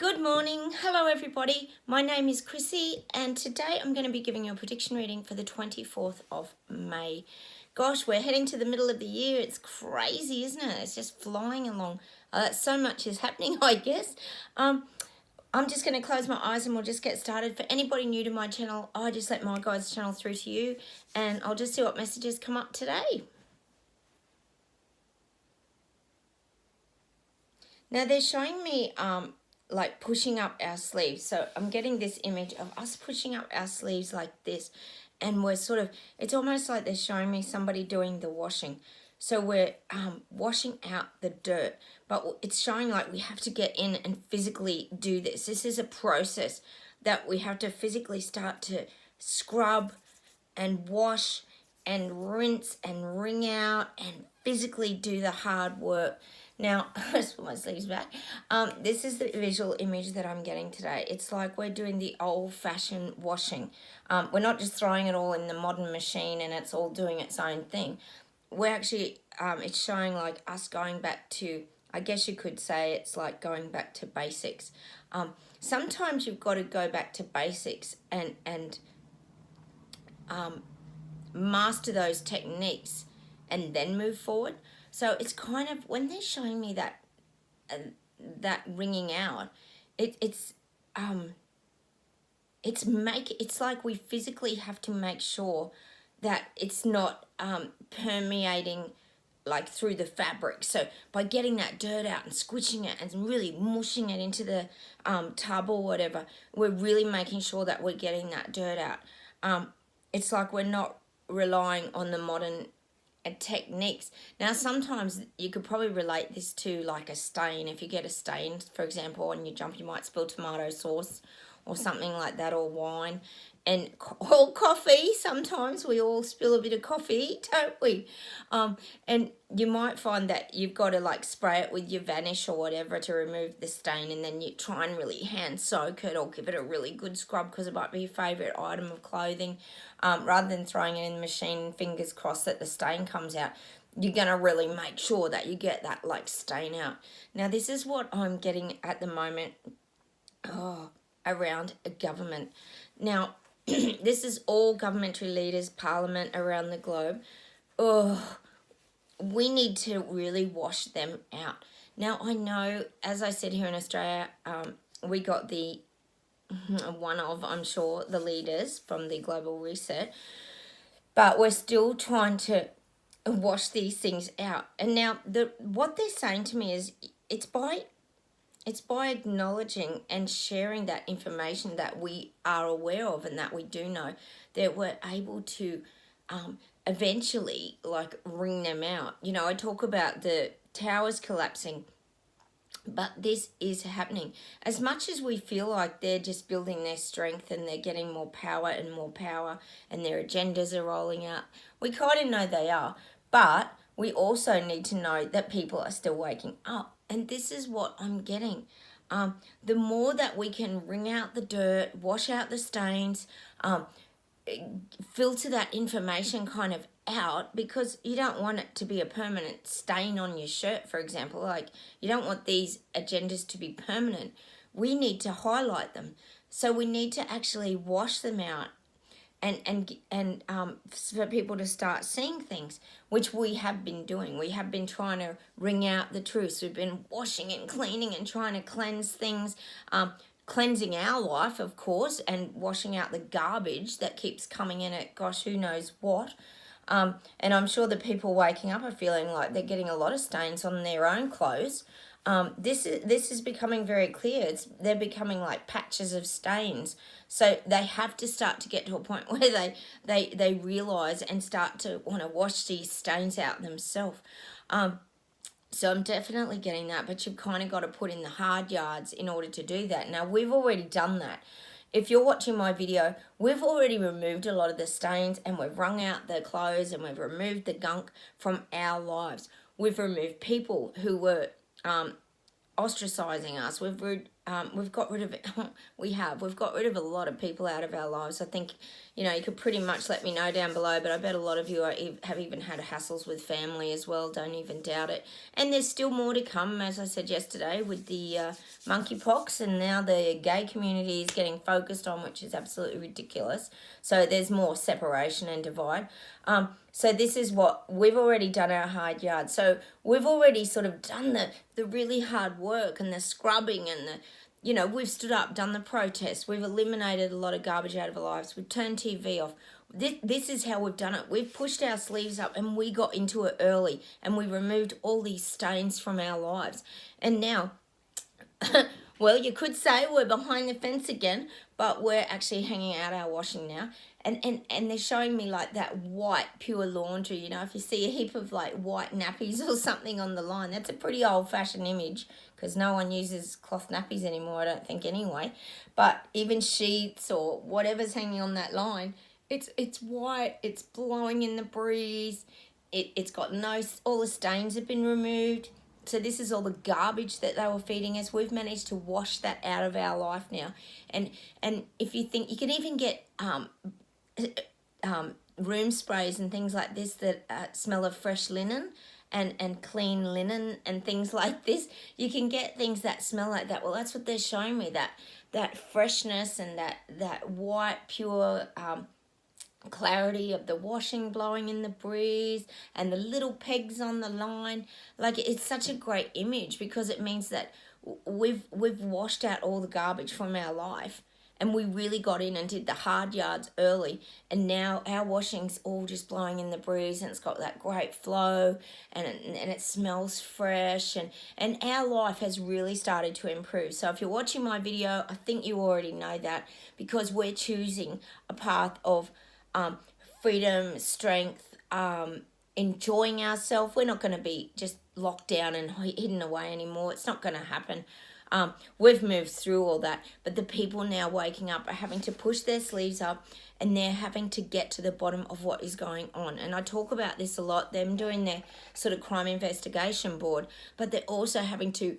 Good morning. Hello, everybody. My name is Chrissy, and today I'm going to be giving you a prediction reading for the 24th of May. Gosh, we're heading to the middle of the year. It's crazy, isn't it? It's just flying along. So much is happening, I guess. I'm just going to close my eyes and we'll just get started. For anybody new to my channel, I just let my guides channel through to you, and I'll just see what messages come up today. Now, they're showing me like pushing up our sleeves. So I'm getting this image of us pushing up our sleeves like this, and we're sort of, it's almost like they're showing me somebody doing the washing. So we're washing out the dirt, but it's showing like we have to get in and physically do this. This is a process that we have to physically start to scrub and wash and rinse and wring out and physically do the hard work. Now, let's put my sleeves back. This is the visual image that I'm getting today. It's like we're doing the old-fashioned washing. We're not just throwing it all in the modern machine and it's all doing its own thing. We're actually, it's showing like us going back to, I guess you could say it's like going back to basics. Sometimes you've got to go back to basics and master those techniques and then move forward. So it's kind of, when they're showing me that wringing out, it's like we physically have to make sure that it's not permeating like through the fabric. So by getting that dirt out and squishing it and really mushing it into the tub or whatever, we're really making sure that we're getting that dirt out. It's like we're not relying on the modern techniques. Now, sometimes you could probably relate this to like a stain. If you get a stain, for example, on your jumper, you might spill tomato sauce or something like that, or wine. And or coffee, sometimes we all spill a bit of coffee, don't we? And you might find that you've got to like spray it with your Vanish or whatever to remove the stain, and then you try and really hand soak it or give it a really good scrub because it might be your favourite item of clothing. Rather than throwing it in the machine, fingers crossed that the stain comes out. You're going to really make sure that you get that like stain out. Now, this is what I'm getting at the moment around a government. Now, this is all governmental leaders, parliament around the globe. We need to really wash them out. Now, I know, as I said, here in Australia, we got the one of, I'm sure, the leaders from the global reset, but we're still trying to wash these things out. And now what they're saying to me is it's by acknowledging and sharing that information that we are aware of and that we do know, that we're able to eventually like wring them out. You know, I talk about the towers collapsing, but this is happening. As much as we feel like they're just building their strength and they're getting more power and their agendas are rolling out, we kind of know they are. But we also need to know that people are still waking up. And this is what I'm getting. The more that we can wring out the dirt, wash out the stains, filter that information kind of out, because you don't want it to be a permanent stain on your shirt, for example. Like, you don't want these agendas to be permanent. We need to highlight them. So we need to actually wash them out and for people to start seeing things, which we have been doing. We have been trying to wring out the truths. We've been washing and cleaning and trying to cleanse things, cleansing our life, of course, and washing out the garbage that keeps coming in at gosh, who knows what. And I'm sure the people waking up are feeling like they're getting a lot of stains on their own clothes. This is becoming very clear. They're becoming like patches of stains. So they have to start to get to a point where they realise and start to want to wash these stains out themselves. So I'm definitely getting that, but you've kind of got to put in the hard yards in order to do that. Now, we've already done that. If you're watching my video, we've already removed a lot of the stains and we've wrung out the clothes and we've removed the gunk from our lives. We've removed people who were ostracizing us. We've got rid of it. We've got rid of a lot of people out of our lives. I think, you could pretty much let me know down below, but I bet a lot of you have even had hassles with family as well. Don't even doubt it. And there's still more to come, as I said yesterday, with the monkeypox, and now the gay community is getting focused on, which is absolutely ridiculous. So there's more separation and divide. So this is what we've already done, our hard yard. So we've already sort of done the really hard work and the scrubbing and the, we've stood up, done the protests, we've eliminated a lot of garbage out of our lives, we've turned TV off. This is how we've done it. We've pushed our sleeves up and we got into it early and we removed all these stains from our lives. And now, well, you could say we're behind the fence again, but we're actually hanging out our washing now. And they're showing me like that white pure laundry. If you see a heap of like white nappies or something on the line, that's a pretty old-fashioned image because no one uses cloth nappies anymore, I don't think, anyway. But even sheets or whatever's hanging on that line, it's white, it's blowing in the breeze, it's got all the stains have been removed. So this is all the garbage that they were feeding us. We've managed to wash that out of our life now. And if you think, you can even get room sprays and things like this that smell of fresh linen and clean linen and things like this. You can get things that smell like that. Well, that's what they're showing me, that freshness and that white, pure clarity of the washing blowing in the breeze and the little pegs on the line. Like, it's such a great image because it means that we've washed out all the garbage from our life and we really got in and did the hard yards early, and now our washing's all just blowing in the breeze and it's got that great flow and it smells fresh, and our life has really started to improve. So if you're watching my video, I think you already know that, because we're choosing a path of freedom, strength, enjoying ourselves. We're not going to be just locked down and hidden away anymore. It's not going to happen. We've moved through all that, but the people now waking up are having to push their sleeves up and they're having to get to the bottom of what is going on. And I talk about this a lot, them doing their sort of crime investigation board, but they're also having to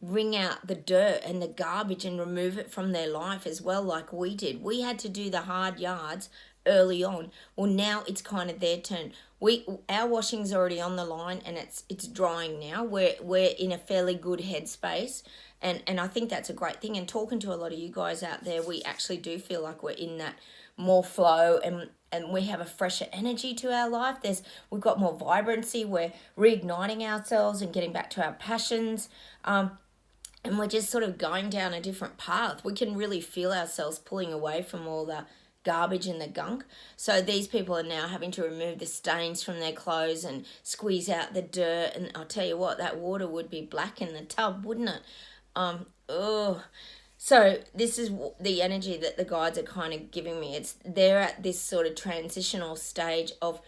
wring out the dirt and the garbage and remove it from their life as well, like we did. We had to do the hard yards early on. Well, now it's kind of their turn. Our washing's already on the line and it's drying now. We're in a fairly good headspace, and I think that's a great thing. And talking to a lot of you guys out there, we actually do feel like we're in that more flow and we have a fresher energy to our life. We've got more vibrancy. We're reigniting ourselves and getting back to our passions. And we're just sort of going down a different path. We can really feel ourselves pulling away from all the garbage and the gunk. So these people are now having to remove the stains from their clothes and squeeze out the dirt. And I'll tell you what, that water would be black in the tub, wouldn't it? So this is the energy that the guides are kind of giving me. They're at this sort of transitional stage of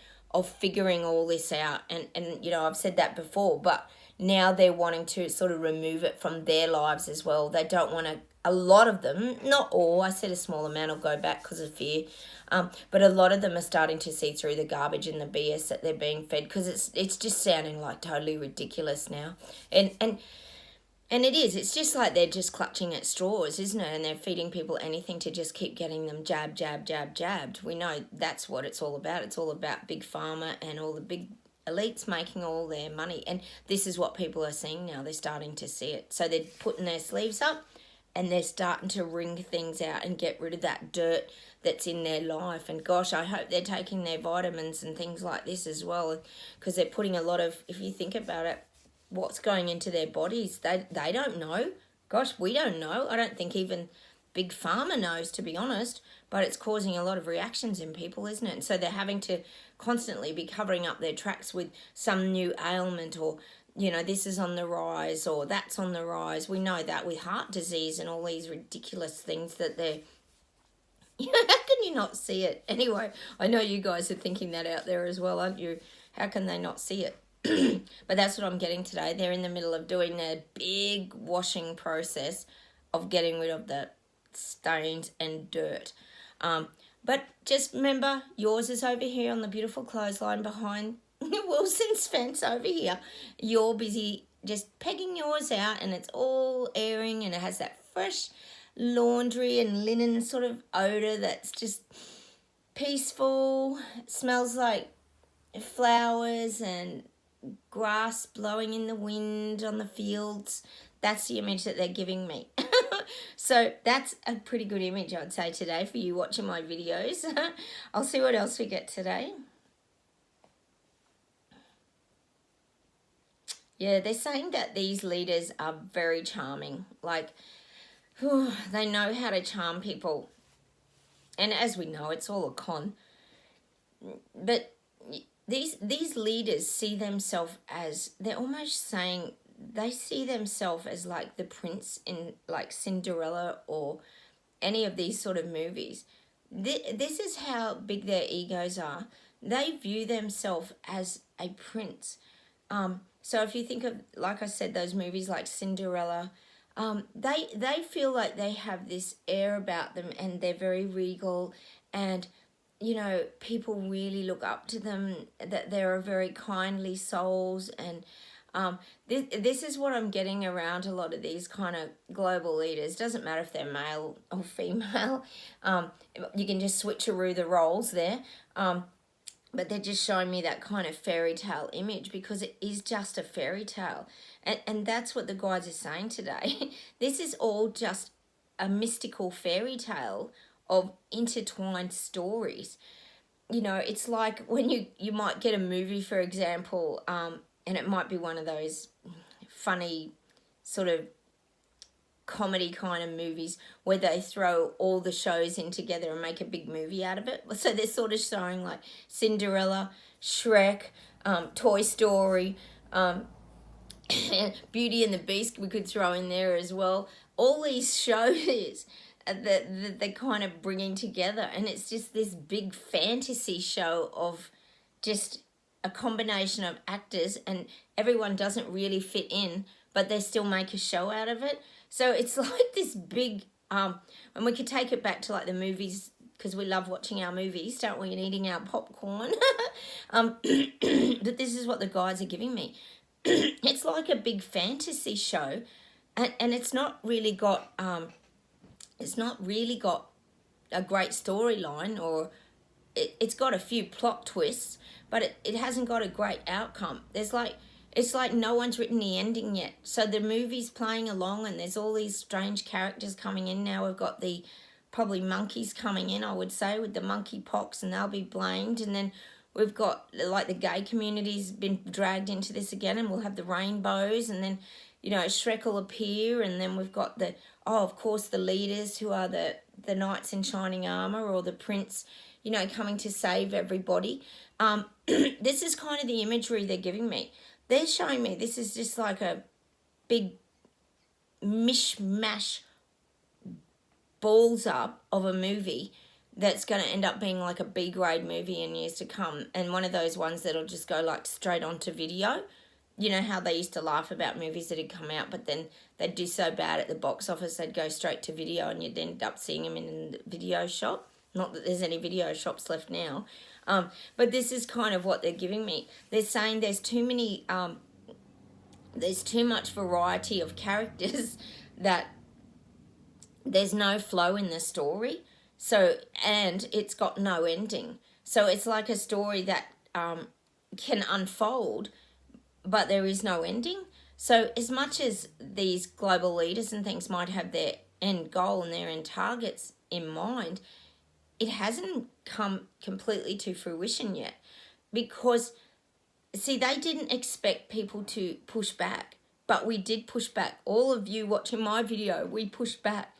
figuring all this out. And I've said that before, but now they're wanting to sort of remove it from their lives as well. They don't want to, a lot of them, not all, I said a small amount will go back because of fear, but a lot of them are starting to see through the garbage and the BS that they're being fed, because it's just sounding like totally ridiculous now. And it is. It's just like they're just clutching at straws, isn't it? And they're feeding people anything to just keep getting them jabbed. We know that's what it's all about. It's all about big pharma and all the big elites making all their money. And this is what people are seeing now. They're starting to see it. So they're putting their sleeves up and they're starting to wring things out and get rid of that dirt that's in their life. And gosh, I hope they're taking their vitamins and things like this as well, because they're putting a lot of, if you think about it, what's going into their bodies, they don't know. Gosh, we don't know. I don't think even Big Pharma knows, to be honest, but it's causing a lot of reactions in people, isn't it? And so they're having to constantly be covering up their tracks with some new ailment, or this is on the rise or that's on the rise. We know that with heart disease and all these ridiculous things that they're how can you not see it? Anyway, I know you guys are thinking that out there as well, aren't you? How can they not see it? But that's what I'm getting today. They're in the middle of doing their big washing process of getting rid of the stains and dirt. But just remember, yours is over here on the beautiful clothesline behind Wilson's fence over here. You're busy just pegging yours out, and it's all airing, and it has that fresh laundry and linen sort of odor that's just peaceful. It smells like flowers and grass blowing in the wind on the fields. That's the image that they're giving me. So that's a pretty good image, I'd say, today for you watching my videos. I'll see what else we get today. Yeah, they're saying that these leaders are very charming. Like, they know how to charm people. And as we know, it's all a con. But these leaders see themselves as, they're almost saying, they see themselves as like the prince in like Cinderella or any of these sort of movies. This is how big their egos are. They view themselves as a prince. So if you think of, like I said, those movies like Cinderella, they feel like they have this air about them and they're very regal, and you know, people really look up to them, that they're very kindly souls. And this is what I'm getting around a lot of these kind of global leaders. Doesn't matter if they're male or female. You can just switcheroo the roles there. But they're just showing me that kind of fairy tale image, because it is just a fairy tale. And that's what the guides are saying today. This is all just a mystical fairy tale of intertwined stories. You know, it's like when you might get a movie, for example, and it might be one of those funny sort of comedy kind of movies where they throw all the shows in together and make a big movie out of it. So they're sort of showing like Cinderella, Shrek, Toy Story, Beauty and the Beast we could throw in there as well. All these shows that they're kind of bringing together, and it's just this big fantasy show of just a combination of actors, and everyone doesn't really fit in, but they still make a show out of it. So it's like this big, and we could take it back to like the movies, because we love watching our movies, don't we, and eating our popcorn. But this is what the guides are giving me. It's like a big fantasy show, and it's not really got a great storyline, or it's got a few plot twists, but it hasn't got a great outcome. It's like no one's written the ending yet. So the movie's playing along, and there's all these strange characters coming in. Now we've got the probably monkeys coming in, I would say, with the monkey pox, and they'll be blamed. And then we've got like the gay community's been dragged into this again, and we'll have the rainbows, and then, you know, Shrek will appear, and then we've got of course, the leaders who are the knights in shining armor, or the prince, you know, coming to save everybody. This is kind of the imagery they're giving me. They're showing me this is just like a big mishmash balls up of a movie that's going to end up being like a B-grade movie in years to come, and one of those ones that'll just go like straight onto video. You know how they used to laugh about movies that had come out, but then they'd do so bad at the box office, they'd go straight to video, and you'd end up seeing them in the video shop. Not that there's any video shops left now. But this is kind of what they're giving me. They're saying there's too much variety of characters, that there's no flow in the story. So, and it's got no ending. So it's like a story that can unfold, but there is no ending. So as much as these global leaders and things might have their end goal and their end targets in mind, it hasn't come completely to fruition yet, because, see, they didn't expect people to push back, but we did push back. All of you watching my video, we pushed back,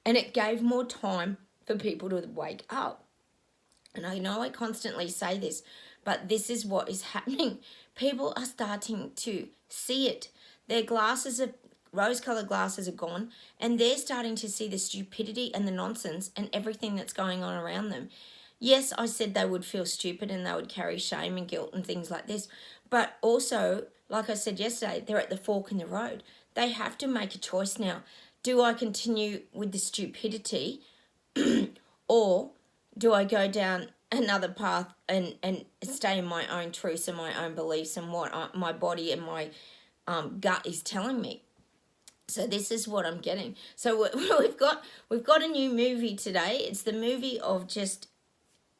and it gave more time for people to wake up. And I know I constantly say this, but this is what is happening. People are starting to see it. Their rose-coloured glasses are gone, and they're starting to see the stupidity and the nonsense and everything that's going on around them. Yes, I said they would feel stupid and they would carry shame and guilt and things like this, but also, like I said yesterday, they're at the fork in the road. They have to make a choice now. Do I continue with the stupidity, or do I go down another path and stay in my own truths and my own beliefs and what my body and my gut is telling me? So this is what I'm getting. So we've got a new movie today. It's the movie of just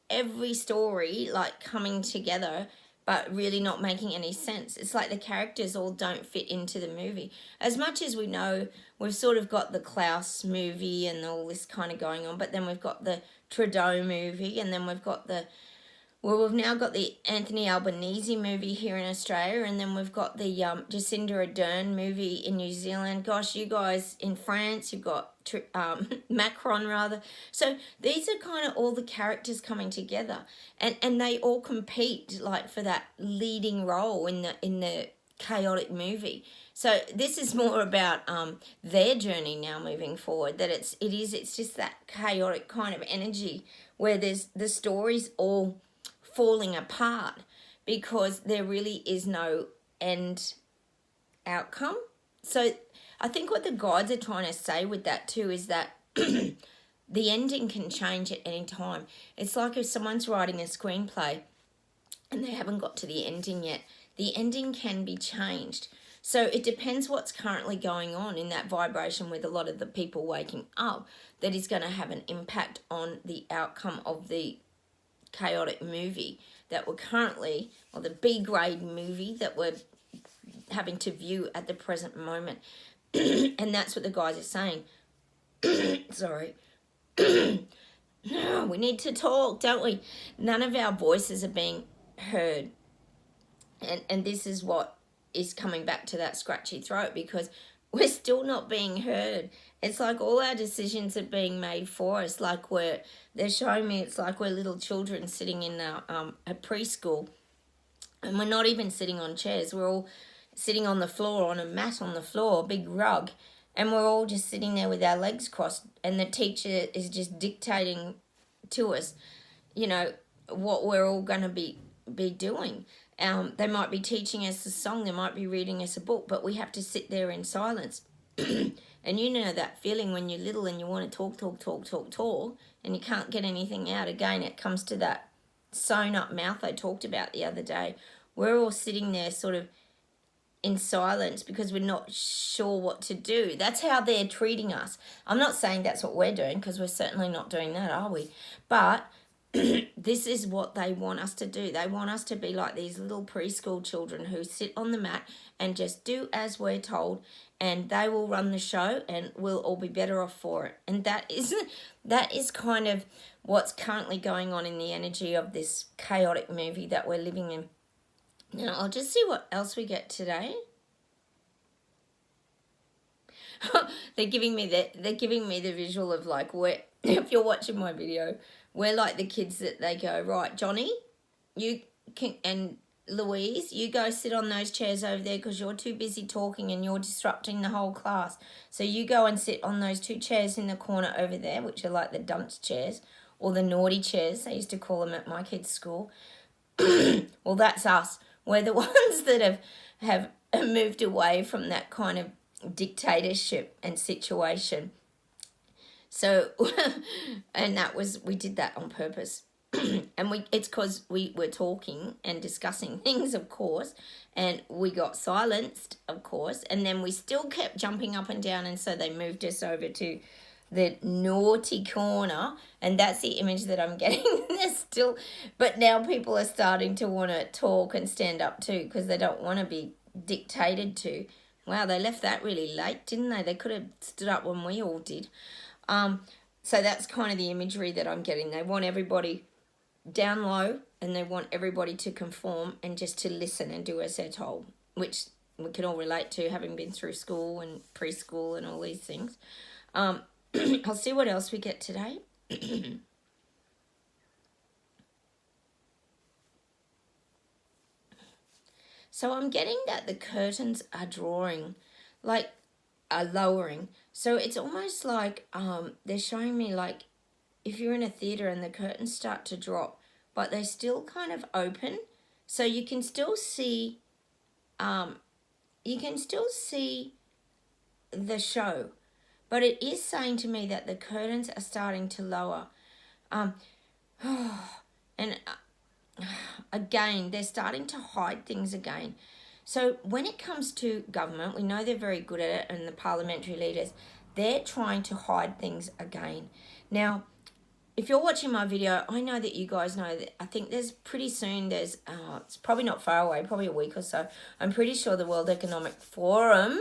every story like coming together but really not making any sense. It's like the characters all don't fit into the movie. As much as we know, we've sort of got the Klaus movie and all this kind of going on, but then we've got the Trudeau movie, and then we've got we've now got the Anthony Albanese movie here in Australia, and then we've got the Jacinda Ardern movie in New Zealand. Gosh, you guys in France, you've got Macron rather. So these are kind of all the characters coming together, and they all compete like for that leading role in the chaotic movie. So this is more about their journey now moving forward. That it's just that chaotic kind of energy where there's the stories all falling apart because there really is no end outcome. So I think what the guides are trying to say with that too is that the ending can change at any time. It's like if someone's writing a screenplay and they haven't got to the ending yet, the ending can be changed. So it depends what's currently going on in that vibration with a lot of the people waking up that is going to have an impact on the outcome of the chaotic movie that we're currently, or the B-grade movie that we're having to view at the present moment. And that's what the guys are saying. Sorry. We need to talk, don't we? None of our voices are being heard. And this is what is coming back to that scratchy throat, because we're still not being heard. It's like all our decisions are being made for us. Like they're showing me it's like we're little children sitting in a preschool, and we're not even sitting on chairs. We're all sitting on the floor, on a mat on the floor, a big rug, and we're all just sitting there with our legs crossed, and the teacher is just dictating to us, what we're all going to be doing. They might be teaching us a song, they might be reading us a book, but we have to sit there in silence. And you know that feeling when you're little and you want to talk, and you can't get anything out. Again, it comes to that sewn up mouth I talked about the other day. We're all sitting there sort of in silence because we're not sure what to do. That's how they're treating us. I'm not saying that's what we're doing, because we're certainly not doing that, are we? But this is what they want us to do. They want us to be like these little preschool children who sit on the mat and just do as we're told, and they will run the show and we'll all be better off for it. And that is kind of what's currently going on in the energy of this chaotic movie that we're living in. Now, I'll just see what else we get today. They're giving me the visual of like, if you're watching my video, we're like the kids that they go, right, Johnny, you can, and Louise, you go sit on those chairs over there because you're too busy talking and you're disrupting the whole class. So you go and sit on those 2 chairs in the corner over there, which are like the dunce chairs or the naughty chairs, they used to call them at my kids' school. Well, that's us. We're the ones that have moved away from that kind of dictatorship and situation. So, and we did that on purpose. And it's because we were talking and discussing things, of course, and we got silenced, of course, and then we still kept jumping up and down, and so they moved us over to the naughty corner, and that's the image that I'm getting. They're still, but now people are starting to want to talk and stand up too, because they don't want to be dictated to. Wow, they left that really late, didn't they? They could have stood up when we all did. So that's kind of the imagery that I'm getting. They want everybody down low, and they want everybody to conform and just to listen and do as they're told, which we can all relate to, having been through school and preschool and all these things. I'll see what else we get today. So I'm getting that the curtains are lowering. So it's almost like they're showing me like if you're in a theatre and the curtains start to drop, but they're still kind of open, so you can still see the show, but it is saying to me that the curtains are starting to lower. And again, they're starting to hide things again. So when it comes to government, we know they're very good at it, and the parliamentary leaders, they're trying to hide things again. Now, if you're watching my video, I know that you guys know that I think there's pretty soon, it's probably not far away, probably a week or so. I'm pretty sure the World Economic Forum,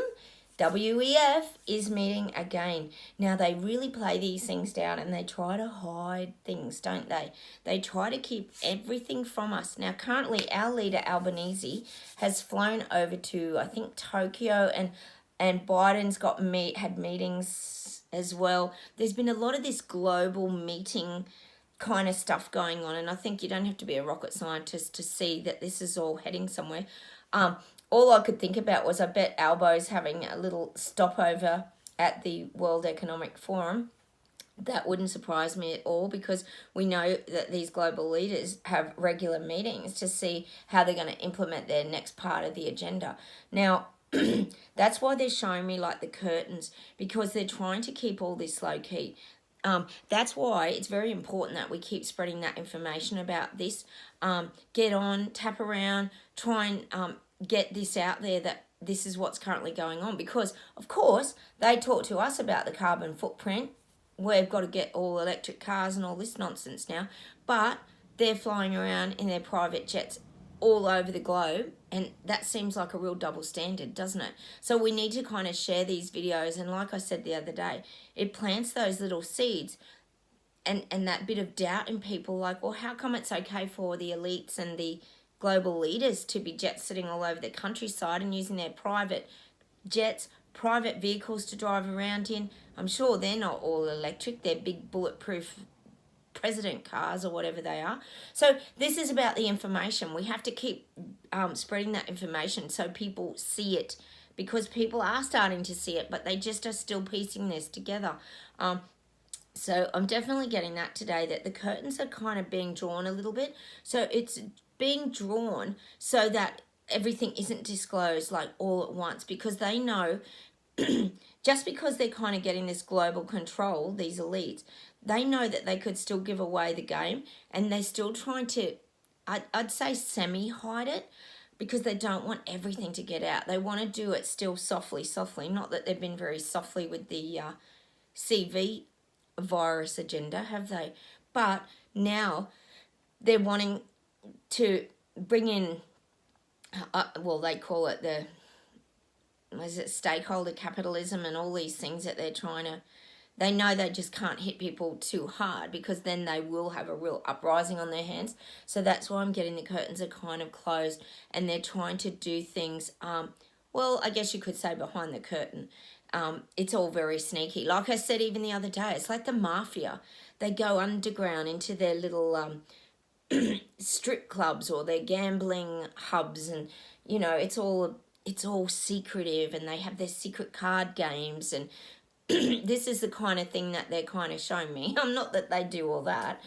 WEF, is meeting again. Now, they really play these things down and they try to hide things, don't they? They try to keep everything from us. Now, currently, our leader, Albanese, has flown over to, I think, Tokyo, and Biden's had meetings as well. There's been a lot of this global meeting kind of stuff going on, and I think you don't have to be a rocket scientist to see that this is all heading somewhere. All I could think about was I bet Albo's having a little stopover at the World Economic Forum. That wouldn't surprise me at all, because we know that these global leaders have regular meetings to see how they're going to implement their next part of the agenda. Now, that's why they're showing me like the curtains, because they're trying to keep all this low key. That's why it's very important that we keep spreading that information about this. Get on, tap around, try and get this out there that this is what's currently going on, because of course they talk to us about the carbon footprint. We've got to get all electric cars and all this nonsense now, but they're flying around in their private jets all over the globe, and that seems like a real double standard, doesn't it? So we need to kind of share these videos, and like I said the other day, it plants those little seeds and that bit of doubt in people, like, well, how come it's okay for the elites and the global leaders to be jet sitting all over the countryside and using their private jets, private vehicles to drive around in? I'm sure they're not all electric, they're big bulletproof president cars or whatever they are. So this is about the information. We have to keep spreading that information so people see it, because people are starting to see it, but they just are still piecing this together. So I'm definitely getting that today, that the curtains are kind of being drawn a little bit. So it's being drawn so that everything isn't disclosed like all at once, because they know just because they're kind of getting this global control, these elites, they know that they could still give away the game, and they're still trying to, I'd say, semi-hide it, because they don't want everything to get out. They want to do it still softly. Not that they've been very softly with the CV virus agenda, have they? But now they're wanting to bring in, well, they call it stakeholder capitalism and all these things that they're trying to, they know they just can't hit people too hard, because then they will have a real uprising on their hands. So that's why I'm getting the curtains are kind of closed, and they're trying to do things, well, I guess you could say behind the curtain. It's all very sneaky. Like I said even the other day, it's like the mafia. They go underground into their little strip clubs or their gambling hubs, and, you know, it's all secretive, and they have their secret card games, and this is the kind of thing that they're kind of showing me. I'm not that they do all that.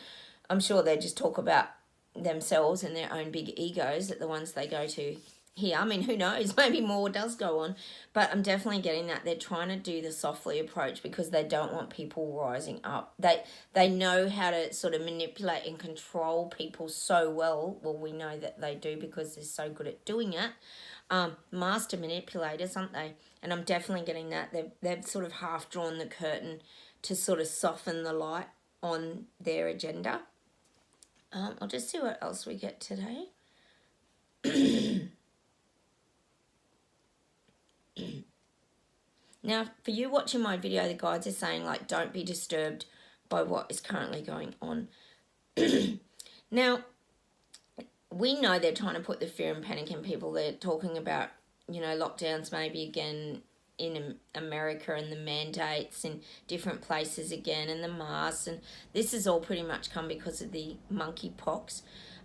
I'm sure they just talk about themselves and their own big egos, that the ones they go to here. I mean, who knows? Maybe more does go on. But I'm definitely getting that they're trying to do the softly approach, because they don't want people rising up. They know how to sort of manipulate and control people so well. Well, we know that they do, because they're so good at doing it. Master manipulators, aren't they? And I'm definitely getting that. They've sort of half drawn the curtain to sort of soften the light on their agenda. I'll just see what else we get today. Now, for you watching my video, the guides are saying, like, don't be disturbed by what is currently going on. Now, we know they're trying to put the fear and panic in people. They're talking about, you know, lockdowns maybe again in America, and the mandates in different places again, and the masks, and this has all pretty much come because of the monkeypox.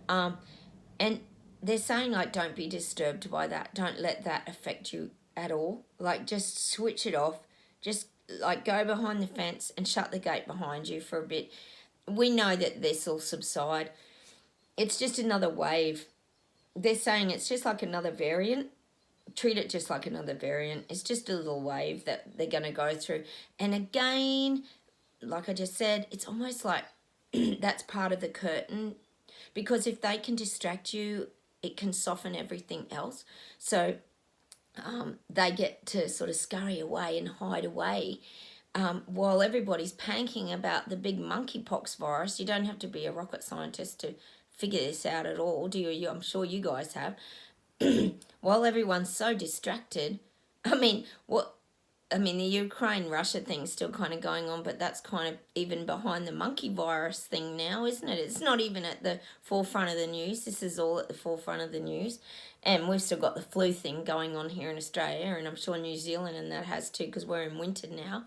And they're saying, like, don't be disturbed by that. Don't let that affect you at all. Like, just switch it off. Just, like, go behind the fence and shut the gate behind you for a bit. We know that this will subside. It's just another wave. They're saying it's just like another variant. Treat it just like another variant. It's just a little wave that they're going to go through. And again, like I just said, it's almost like that's part of the curtain, because if they can distract you, it can soften everything else. So they get to sort of scurry away and hide away. while everybody's panicking about the big monkeypox virus. You don't have to be a rocket scientist to figure this out at all, do you? I'm sure you guys have. While everyone's so distracted, I mean, the Ukraine-Russia thing's still kind of going on, but that's kind of even behind the monkey virus thing now, isn't it? It's not even at the forefront of the news. This is all at the forefront of the news. And we've still got the flu thing going on here in Australia, and I'm sure New Zealand and that has too, because we're in winter now.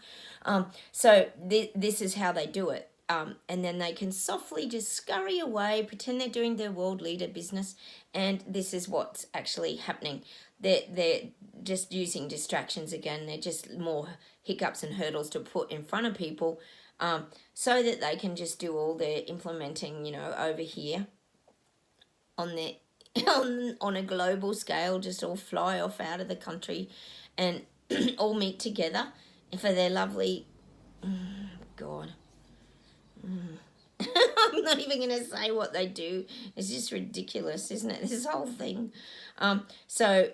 So this is how they do it. And then they can softly just scurry away, pretend they're doing their world leader business, and this is what's actually happening. They're just using distractions again. They're just more hiccups and hurdles to put in front of people, so that they can just do all their implementing, over here on their on a global scale, just all fly off out of the country and all meet together for their lovely God. I'm not even going to say what they do. It's just ridiculous, isn't it? This whole thing. So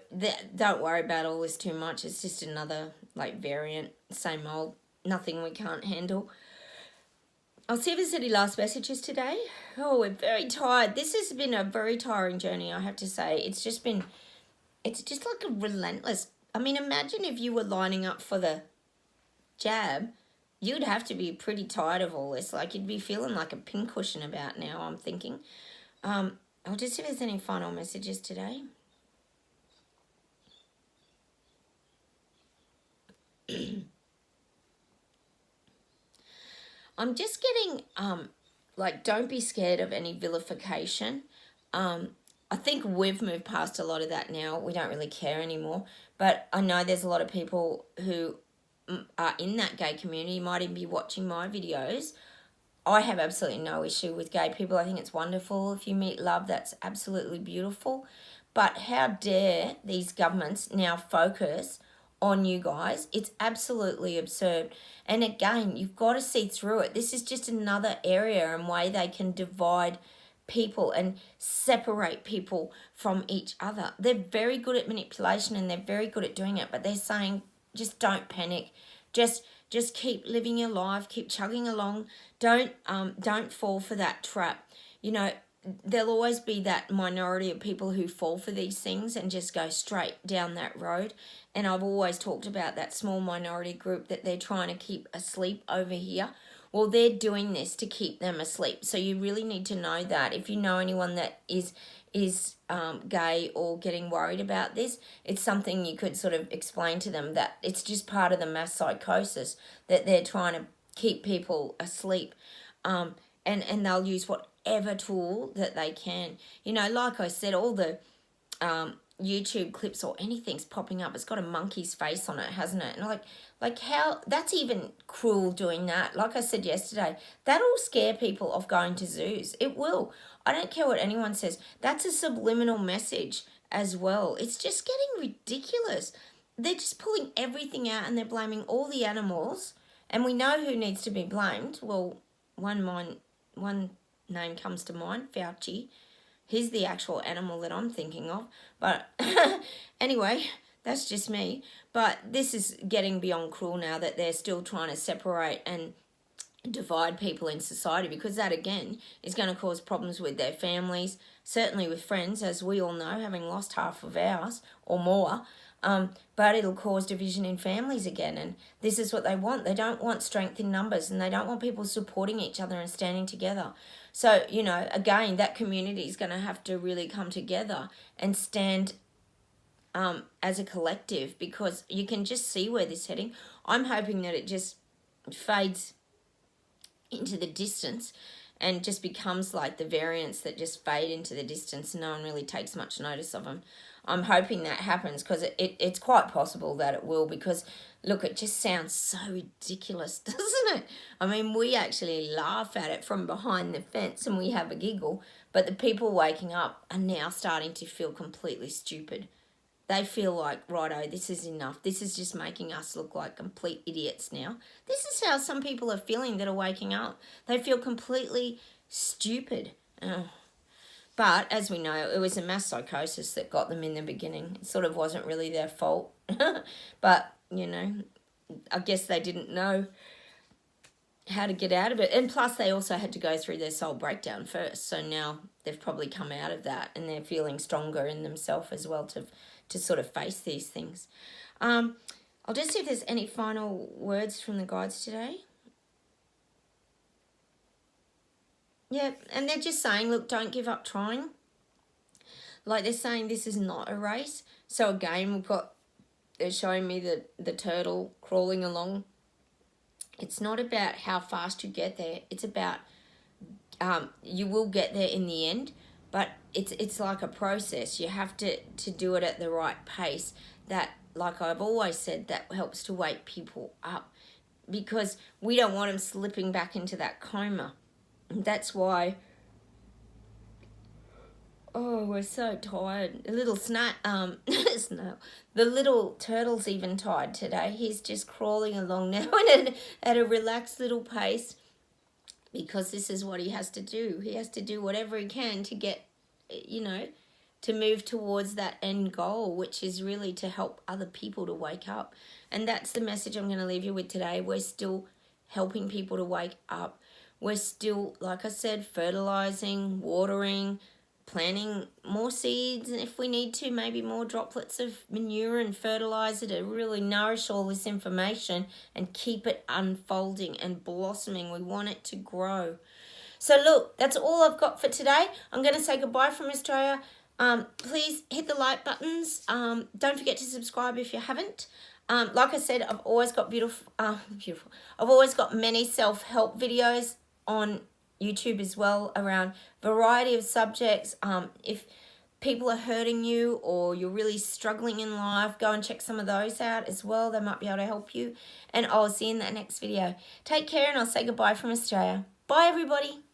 don't worry about all this too much. It's just another variant, same old, nothing we can't handle. I'll see if there's any last messages today. Oh, we're very tired. This has been a very tiring journey, I have to say. It's just like a relentless. I mean, imagine if you were lining up for the jab. You'd have to be pretty tired of all this. You'd be feeling like a pincushion about now, I'm thinking. I'll just see if there's any final messages today. I'm just getting, don't be scared of any vilification. I think we've moved past a lot of that now. We don't really care anymore. But I know there's a lot of people who are in that gay community, might even be watching my videos. I have absolutely no issue with gay people. I think it's wonderful. If you meet love, that's absolutely beautiful. But how dare these governments now focus on you guys? It's absolutely absurd. And again, you've got to see through it. This is just another area and way they can divide people and separate people from each other. They're very good at manipulation and they're very good at doing it, but they're saying just don't panic. Just keep living your life, keep chugging along. Don't fall for that trap. There'll always be that minority of people who fall for these things and just go straight down that road. And I've always talked about that small minority group that they're trying to keep asleep over here. Well, they're doing this to keep them asleep. So you really need to know that. If you know anyone that is gay or getting worried about this, it's something you could sort of explain to them, that it's just part of the mass psychosis, that they're trying to keep people asleep. And they'll use whatever tool that they can. Like I said, all the YouTube clips or anything's popping up, it's got a monkey's face on it, hasn't it? And how, that's even cruel doing that. Like I said yesterday, that'll scare people off going to zoos. It will. I don't care what anyone says. That's a subliminal message as well. It's just getting ridiculous. They're just pulling everything out and they're blaming all the animals. And we know who needs to be blamed. Well, one name comes to mind, Fauci. He's the actual animal that I'm thinking of. But anyway, that's just me. But this is getting beyond cruel now, that they're still trying to separate and divide people in society, because that again is going to cause problems with their families, certainly with friends, as we all know, having lost half of ours or more. But it'll cause division in families again, and this is what they want. They don't want strength in numbers, and they don't want people supporting each other and standing together. So, again, that community is going to have to really come together and stand as a collective, because you can just see where this is heading. I'm hoping that it just fades into the distance and just becomes like the variants that just fade into the distance and no one really takes much notice of them. I'm hoping that happens, because it's quite possible that it will, because look, it just sounds so ridiculous, doesn't it? I mean, we actually laugh at it from behind the fence and we have a giggle, but the people waking up are now starting to feel completely stupid. They feel like, righto, this is enough. This is just making us look like complete idiots now. This is how some people are feeling that are waking up. They feel completely stupid. But as we know, it was a mass psychosis that got them in the beginning. It sort of wasn't really their fault. But, I guess they didn't know how to get out of it. And plus they also had to go through their soul breakdown first. So now they've probably come out of that and they're feeling stronger in themselves as well to sort of face these things. I'll just see if there's any final words from the guides today. Yeah, and they're just saying, look, don't give up trying. Like they're saying this is not a race. So again, they're showing me the turtle crawling along. It's not about how fast you get there. It's about you will get there in the end, but it's like a process. You have to do it at the right pace. That, like I've always said, that helps to wake people up, because we don't want them slipping back into that coma. And that's why, oh, we're so tired. A little snail, the little turtle's even tired today. He's just crawling along now at a relaxed little pace, because this is what he has to do. He has to do whatever he can to get, to move towards that end goal, which is really to help other people to wake up. And that's the message I'm going to leave you with today. We're still helping people to wake up. We're still, like I said, fertilizing, watering, planting more seeds, and if we need to, maybe more droplets of manure and fertilizer to really nourish all this information and keep it unfolding and blossoming. We want it to grow. So look, that's all I've got for today. I'm going to say goodbye from Australia. Please hit the like buttons. Don't forget to subscribe if you haven't. Like I said, I've always got I've always got many self-help videos on YouTube as well, around variety of subjects. If people are hurting you or you're really struggling in life, go and check some of those out as well. They might be able to help you. And I'll see you in that next video. Take care, and I'll say goodbye from Australia. Bye, everybody.